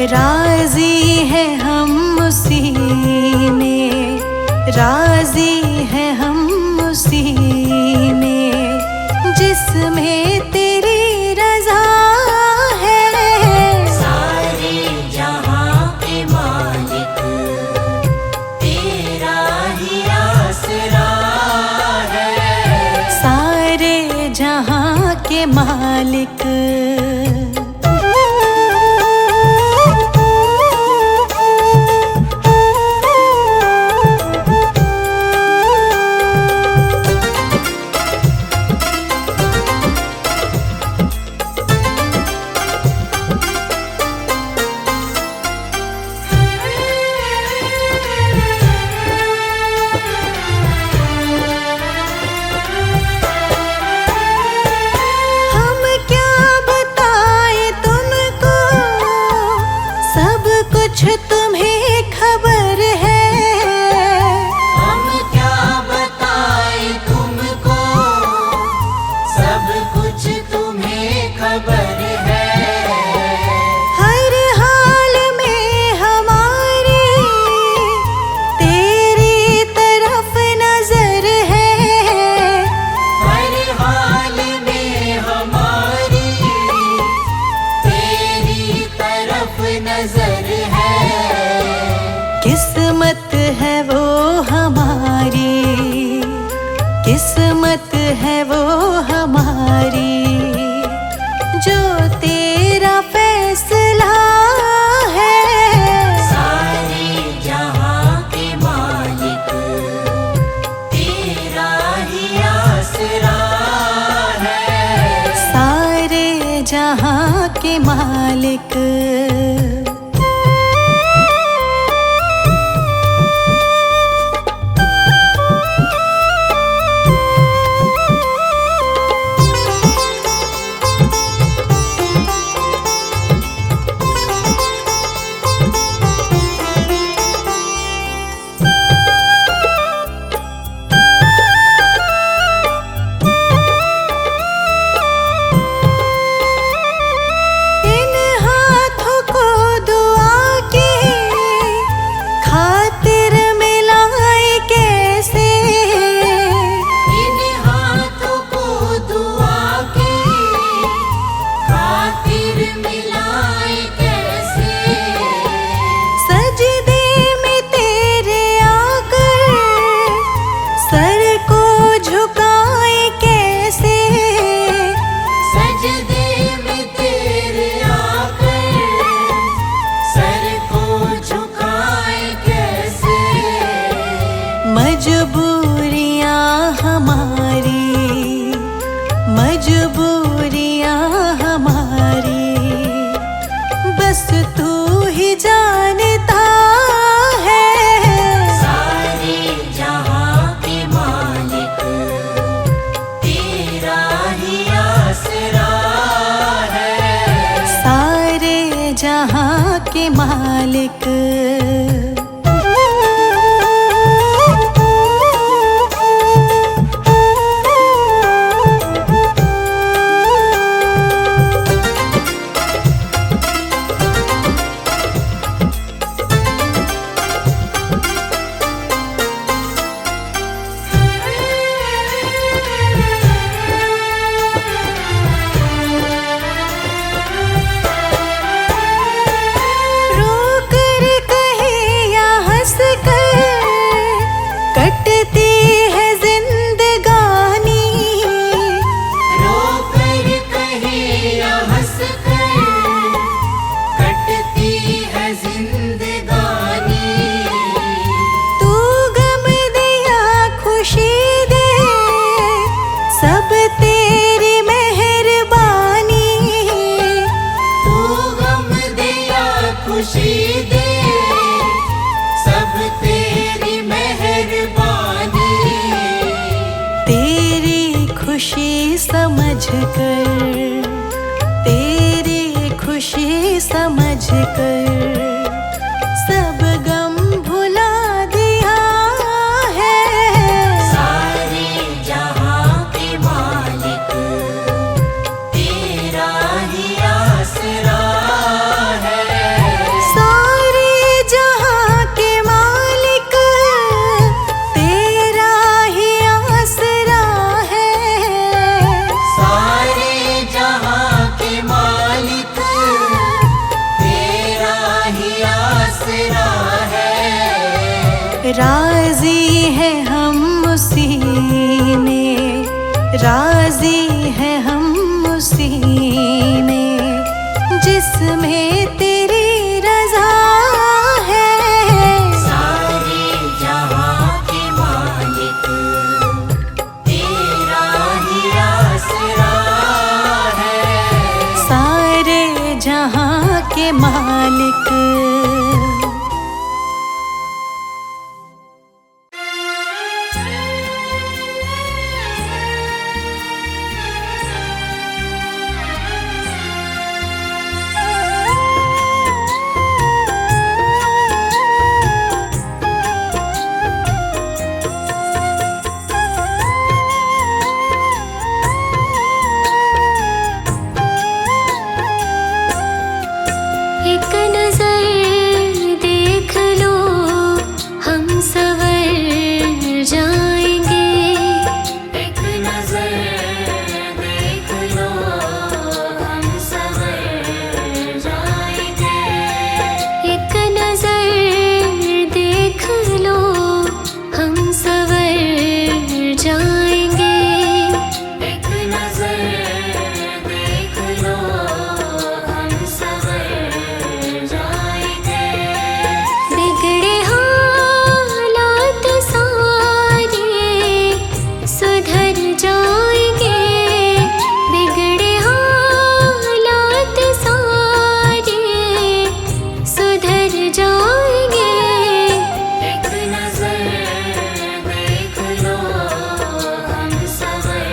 राजी है हम उसी में, राजी है हम उसी में जिसमें तेरी रजा है। सारे जहां के मालिक तेरा ही आसरा है। सारे जहां के मालिक तुम्हें खबर है। हम क्या बताएं तुमको, सब कुछ तुम्हें खबर है। हर हाल में हमारी तेरी तरफ नजर है। हर हाल में हमारी तेरी तरफ नजर है। किस्मत है वो हमारी, किस्मत है वो हमारी जो तेरा फैसला है। सारे जहां के मालिक तेरा ही आसरा है। सारे जहां के मालिक मजबूरियां हमारी, मजबूरियां हमारी बस तू ही जानता है। सारे जहां के मालिक तेरा ही आसरा है। सारे जहां के मालिक सब तेरी मेहरबानी। तू गम दिया खुशी दे, सब तेरी मेहरबानी। तेरी खुशी समझ कर, तेरी खुशी समझ कर सब गम भुला दिया है। सारे जहां के मालिक तेरा ही आसरा है। राजी है हम उसी में, राजी है हम उसी में, जिसमें तेरी रजा है। सारे जहां के मालिक तेरा ही आसरा है। सारे जहां के मालिक। एक नजर देख लो हम संवर जाएंगे। एक नजर देख लो हम संवर जाएंगे। एक नजर देख लो हम संवर जाएंगे। एक नजर देख लो हम संवर जाएंगे। बिगड़े हालात सारे सुधर जाएंगे। बिगड़े हालात सारे सुधर जाएंगे। एक नजर देख लो हम संवर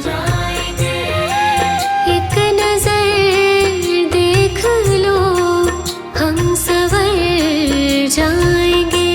जाएंगे। एक नजर देख लो हम संवर जाएंगे।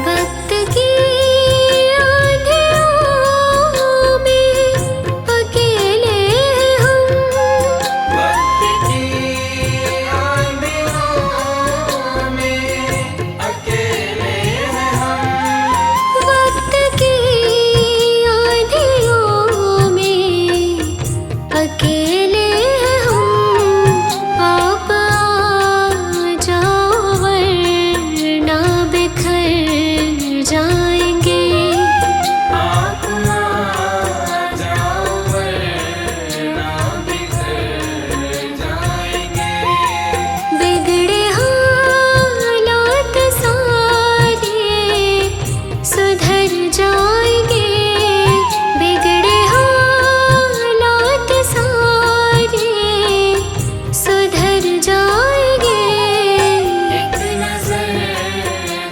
वक्त की आंधियों में अकेले हम। वक्त की आंधियों में अकेले हैं हम। वक्त की आंधियों में अकेले हम। आप आ जाओ वरना बिखर जाएंगे। आप आ जाओ वरना बिखर जाएंगे। बिगड़े हालात सारे सुधर जाएंगे। बिगड़े हालात सारे सुधर जाएंगे। एक नजर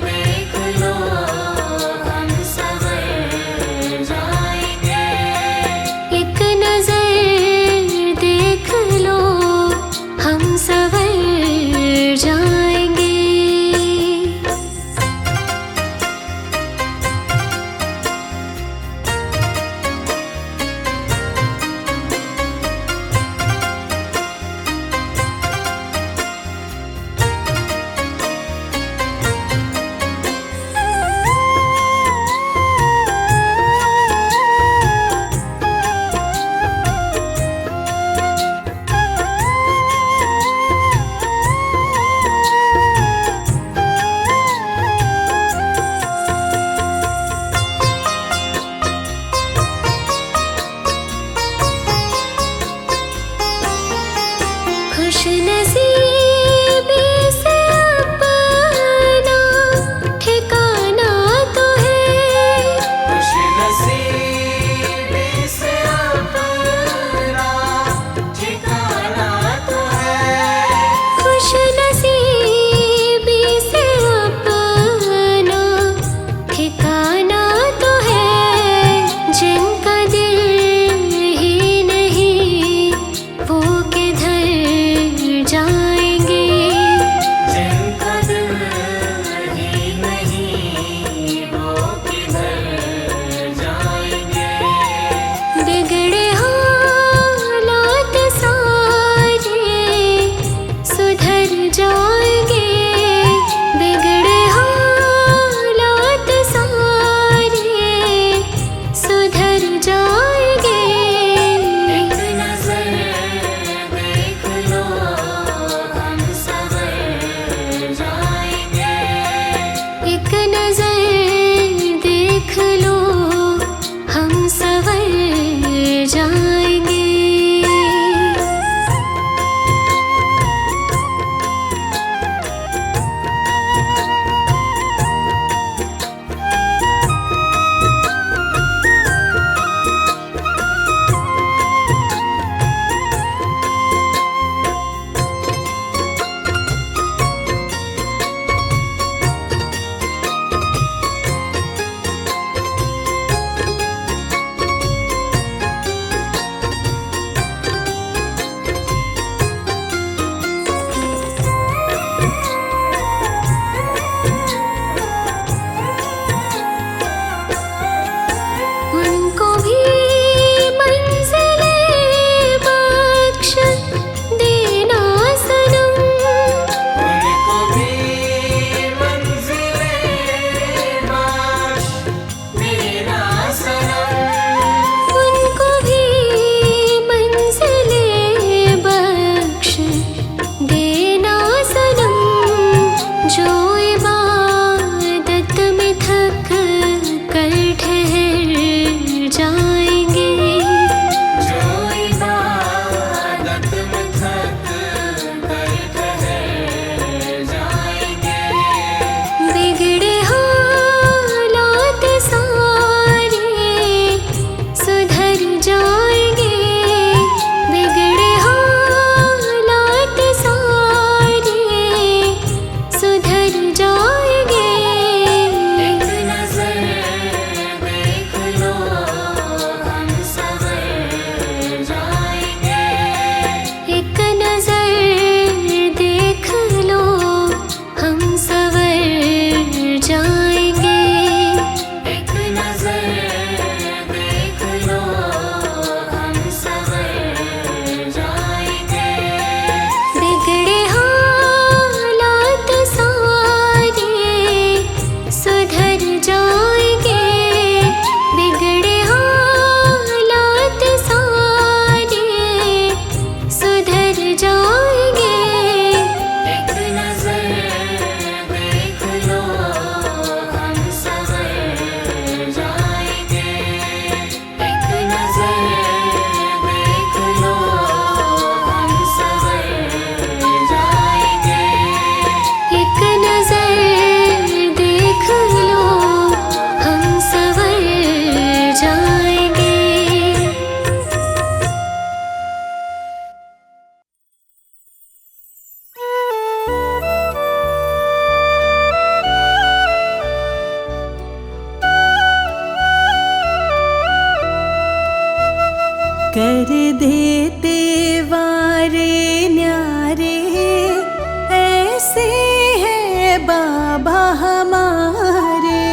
देख लो हम संवर जाएंगे। एक नजर देख लो हम संवर जाएंगे। खुश नसीबी से अपना ठिकाना तो है। खुश नसीबी से अपना ठिकाना तो है। खुश नसीबी से अपना ठिकाना तो है। जिन कर देते वारे न्यारे, ऐसे है बाबा हमारे।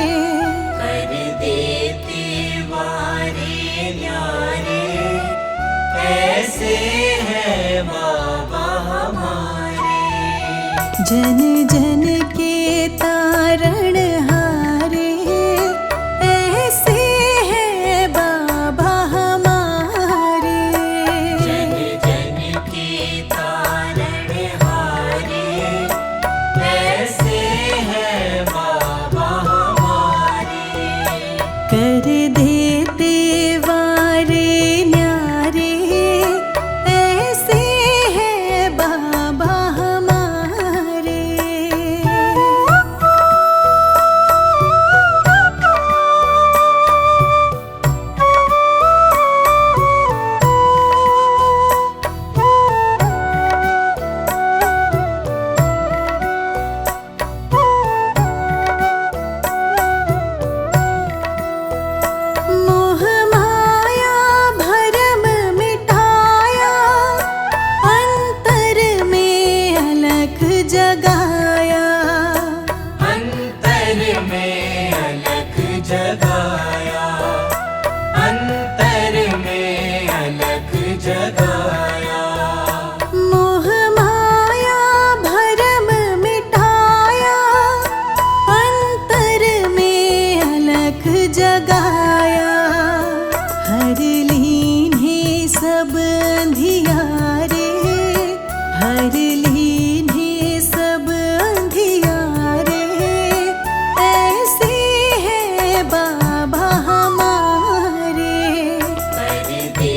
कर देते वारे न्यारे, ऐसे है बाबा हमारे। जन जन के तारण हारे, ऐसे है बाबा हमारे। जन जन के तारण हारे, ऐसे है बाबा हमारे। कर देते वारे न्यारे, ऐसे है बाबा हमारे। मोह माया भरम मिटाया, अंतर में अलख जगाया। अंतर में अलख जगाया, अंतर में अलख जगाया। मोह माया भरम मिटाया, अंतर में अलख जगाया। हर लीन्हे सब अंधियारे, हर लीन्हे सब अंधियारे, ऐसे है बाबा हमारे। कर देते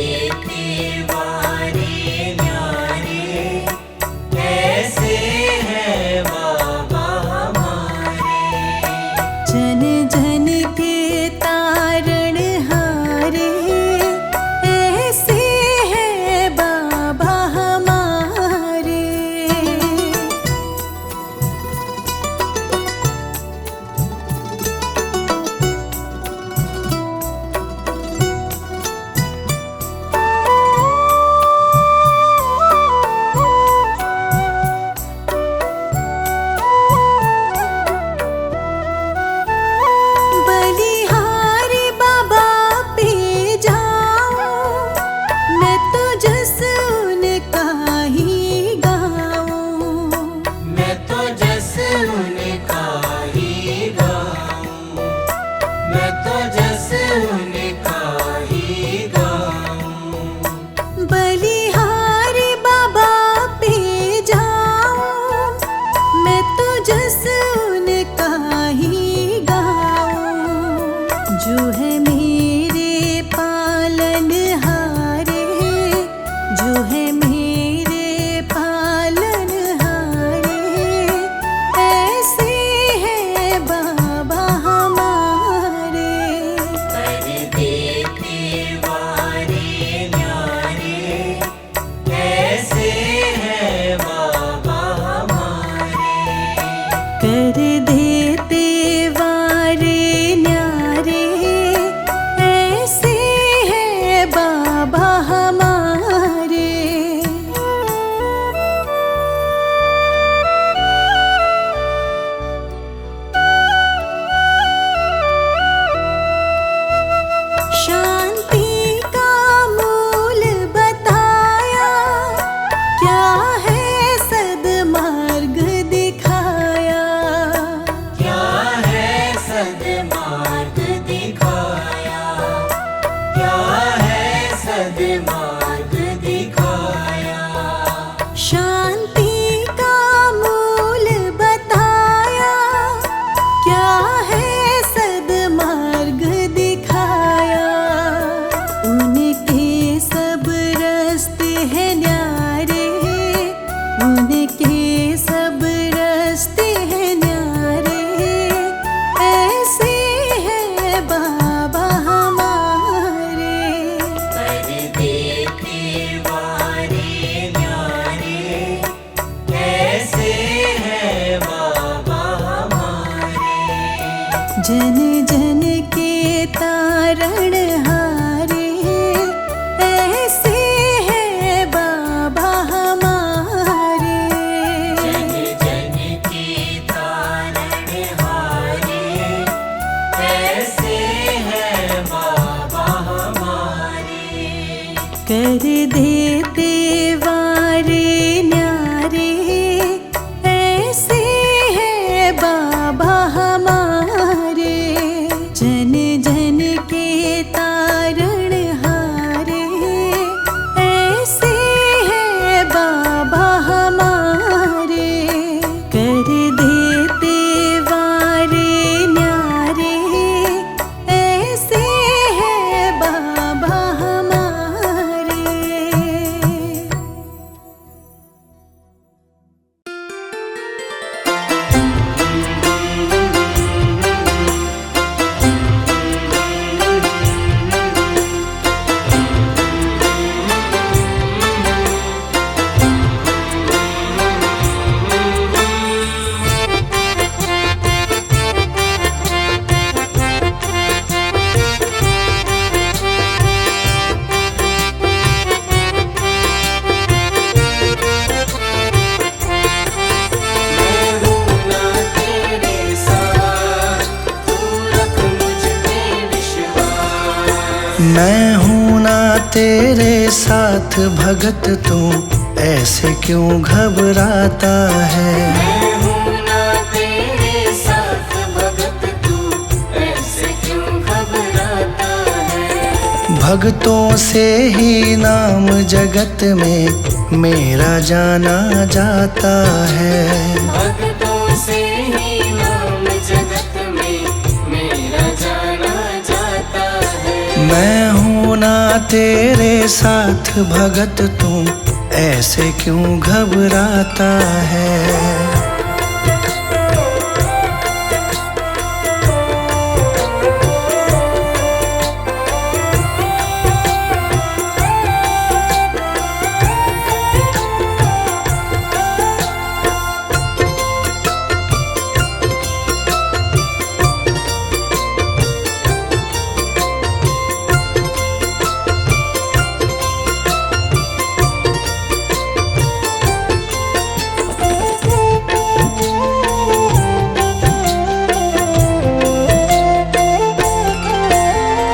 वारे न्यारे, ऐसे है बाबा हमारे। जन जन के तारण हारे, ऐसे है बाबा देते वारे न्यारे, ऐसे है बाबा हमारे। जन जन के तारण हारे, ऐसे है बाबा हमारे। कर देते वारे न्यारे, ऐसे है बाबा हमारे। मैं हूँ ना तेरे साथ भगत, तू ऐसे क्यों घबराता है। मैं हूँ ना तेरे साथ भगत, तू ऐसे क्यों घबराता है। भक्तों से ही नाम जगत में मेरा जाना जाता है। भक्तों से ही नाम जगत में मेरा जाना जाता है। मैं हूँ ना तेरे साथ भगत, तू ऐसे क्यों घबराता है।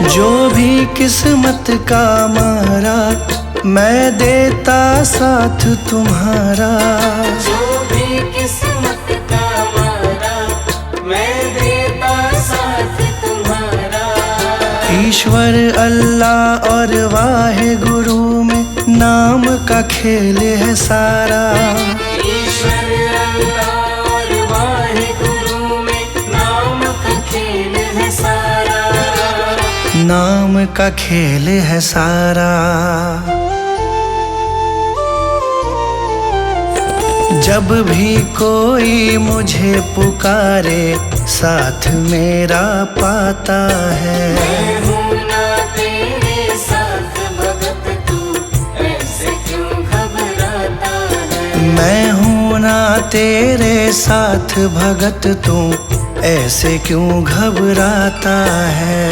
जो भी किस्मत का मारा, मैं देता साथ तुम्हारा। जो भी किस्मत का मारा, मैं देता साथ तुम्हारा। ईश्वर अल्लाह और वाहे गुरु में नाम का खेल है सारा। ईश्वर अल्लाह और वाहे गुरु में नाम का खेल है सारा। नाम का खेल है सारा। जब भी कोई मुझे पुकारे, साथ मेरा पाता है। मैं हूँ ना तेरे साथ भगत, तू ऐसे क्यों घबराता है। मैं हूँ ना तेरे साथ भगत, तू ऐसे क्यों घबराता है।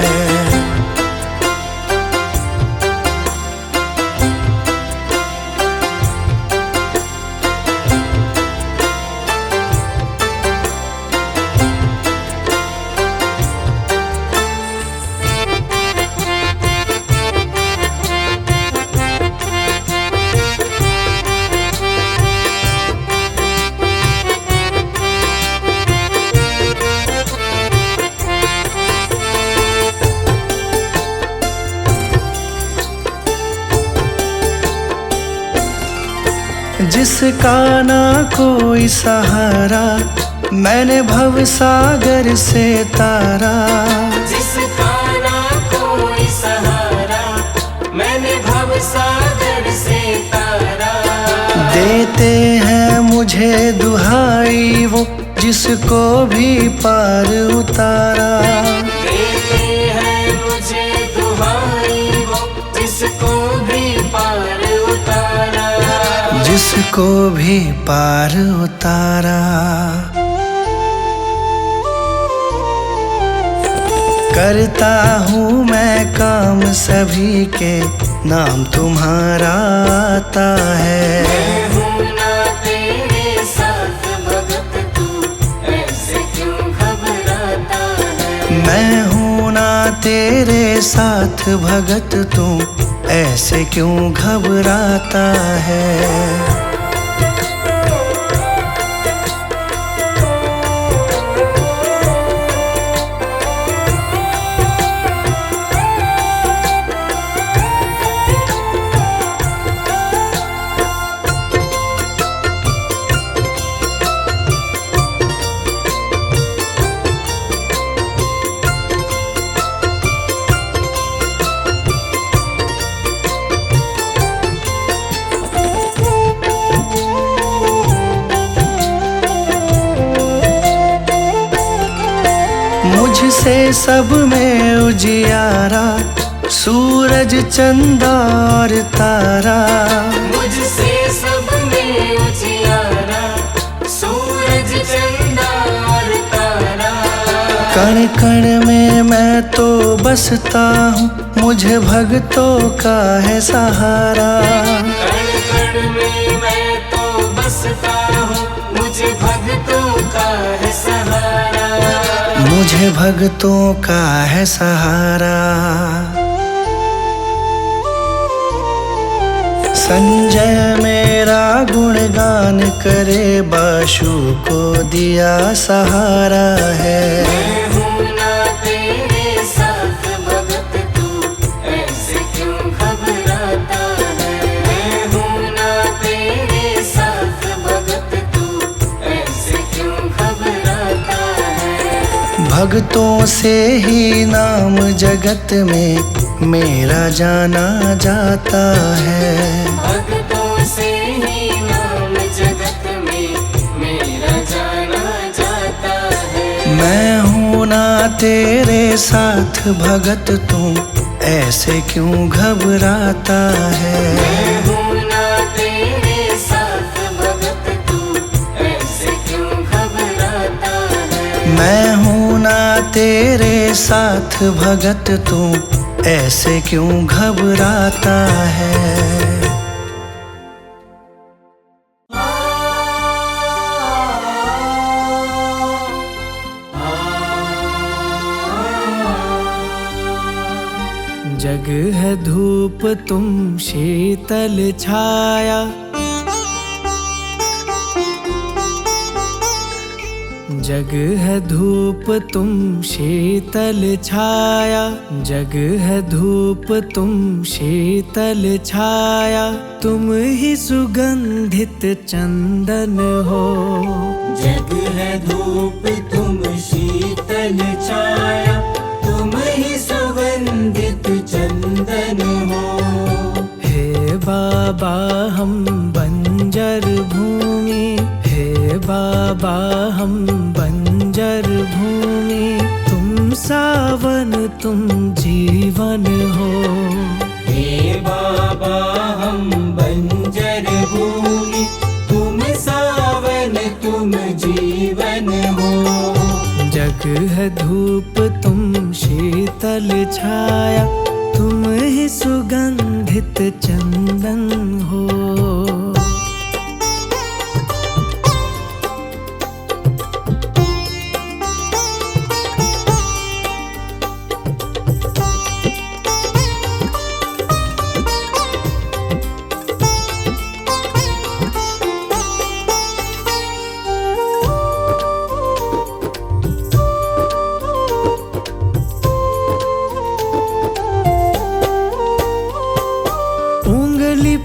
जिसका ना कोई सहारा, मैंने भव सागर से तारा। जिसका ना कोई सहारा, मैंने भव सागर से तारा। देते हैं मुझे दुहाई वो, जिसको भी पार उतारा। देते हैं मुझे दुहाई वो, जिसको भी पार उतारा। जिसको भी पार उतारा। करता हूँ मैं काम सभी के, नाम तुम्हारा आता है। मैं हूँ ना तेरे साथ भगत, तू ऐसे क्यों घबराता है। मैं हूँ ना तेरे साथ भगत, तू ऐसे क्यों घबराता है। मुझसे सब में उजियारा, सूरज चंदा और तारा। मुझसे सब में उजियारा, सूरज चंदा और तारा। कण कण में मैं तो बसता हूँ, मुझे भक्तों का है सहारा। कण कण में मैं तो बसता हूँ, मुझे भक्तों का है सहारा। मुझे भक्तों का है सहारा। संजय मेरा गुणगान करे, बाशु को दिया सहारा है। मैं हूँ ना तेरे साथ भगत, तू ऐसे क्यों घबराता है। मैं हूँ ना तेरे साथ भगत, तू ऐसे क्यों घबराता है। भक्तों से ही नाम जगत में मेरा जाना जाता है। भक्तों से ही नाम जगत में मेरा जाना जाता है। मैं हूँ ना तेरे साथ भगत, तू ऐसे क्यों घबराता है। मैं हूँ ना तेरे साथ भगत, तू ऐसे क्यों घबराता है। मैं हूँ ना तेरे साथ भगत, तू ऐसे क्यों घबराता है। जग है धूप तुम शीतल छाया, जग है धूप तुम शीतल छाया, जग है धूप तुम शीतल छाया, तुम ही सुगंधित चंदन हो। जग है धूप तुम शीतल छाया, तुम ही सुगंधित चंदन हो। हे बाबा हम बंजर भूमि, हे बाबा हम बंजर भूमि, तुम सावन तुम जीवन हो। हे बाबा हम बंजर भूमि, तुम सावन तुम जीवन हो। जग है धूप तुम शीतल छाया, तुम ही सुगंधित चंदन हो।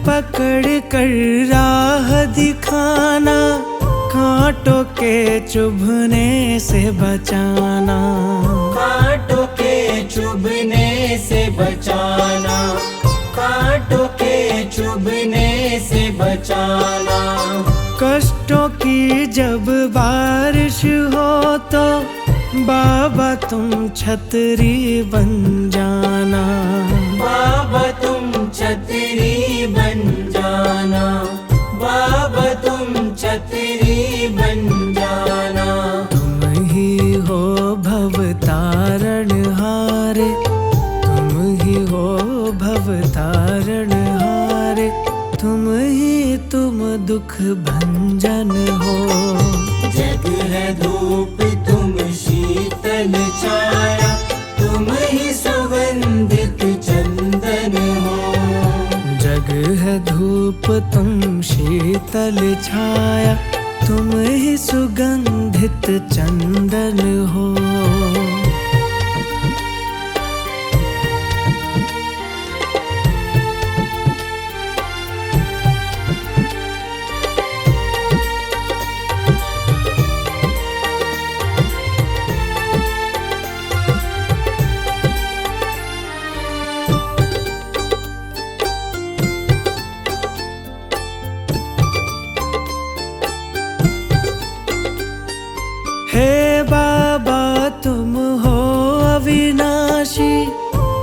पकड़ कर राह दिखाना, कांटों के चुभने से बचाना, कांटों के चुभने से बचाना, कांटों के चुभने से बचाना। कष्टों की जब बारिश हो तो बाबा तुम छतरी बन जाना, बाबा तुम छतरी बन जाना, बाबा तुम छतरी बन जाना। तुम ही हो भव तारण हारे, तुम ही हो भव तारण हारे, तुम ही तुम दुख भंजन हो। जग है धूप तुम शीतल छाया, तुम ही सुगंधित चंदन हो। है धूप तुम शीतल छाया, तुम ही सुगंधित चंदन हो। हे बाबा तुम हो अविनाशी,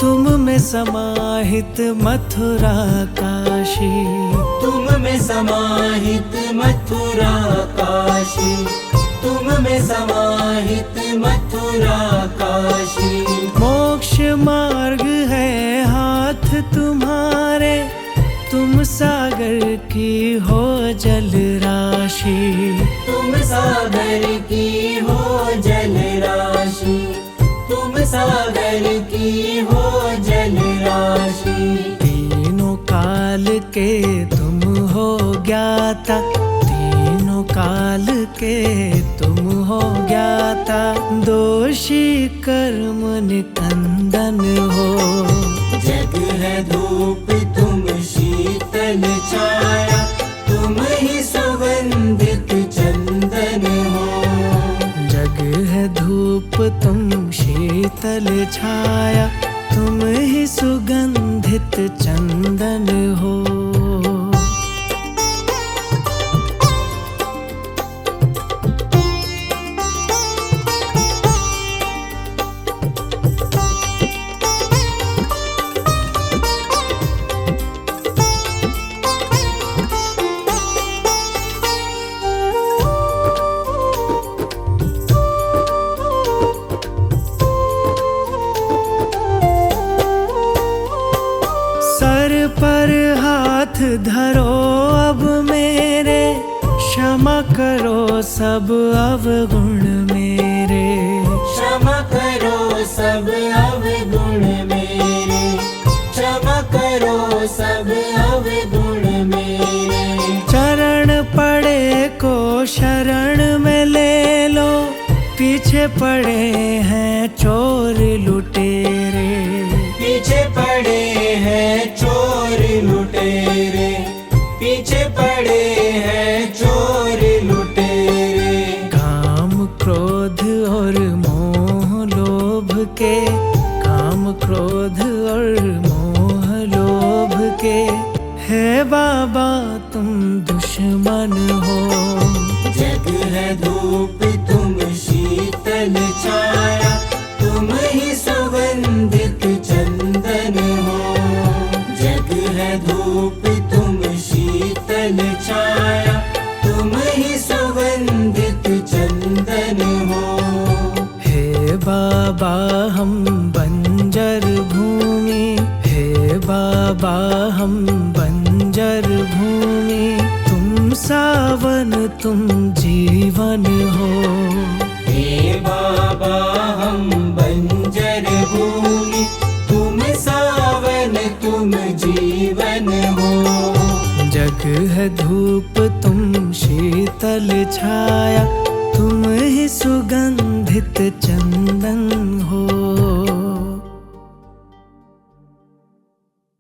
तुम में समाहित मथुरा काशी। तुम में समाहित मथुरा काशी, तुम में समाहित मथुरा काशी। मोक्ष मार्ग है हाथ तुम्हारे, तुम सागर की हो जल राशि। तुम सागर की हो जल राशि, तुम सागर की हो जल राशि। तीनों काल के तुम हो ज्ञाता, तीनों काल के तुम हो ज्ञाता। दोषी कर्म निकंदन हो। जग है धूप तुम शीतल छाया, तुम ही सुगंधित चंदन हो। जग है धूप तुम शीतल छाया, तुम ही सुगंधित चंदन हो। सर पर हाथ धरो अब मेरे, क्षमा करो सब अवगुण मेरे। क्षमा करो सब अवगुण मेरे, क्षमा करो सब अवगुण मेरे। चरण पड़े को शरण में ले लो, पीछे पड़े हैं चोर लुटेरे। पीछे पड़े हैं चोर लुटेरे, पीछे पड़े हैं चोर लुटेरे। काम क्रोध और मोह लोभ के, काम क्रोध और मोह लोभ के, हे बाबा तुम दुश्मन हो। जग है धूप तुम शीतल छाया, तुम ही सुगंधित चंदन हो। जग है धूप तुम शीतल छाया, तुम ही सुगंधित चंदन हो। हे बाबा हम बंजर भूमि, हे बाबा हम बंजर भूमि, तुम सावन तुम जीवन हो। हे बाबा हम बंजर भूमि, तुम सावन तुम जीवन हो। जग है धूप तुम शीतल छाया, तुम ही सुगंधित चंदन हो।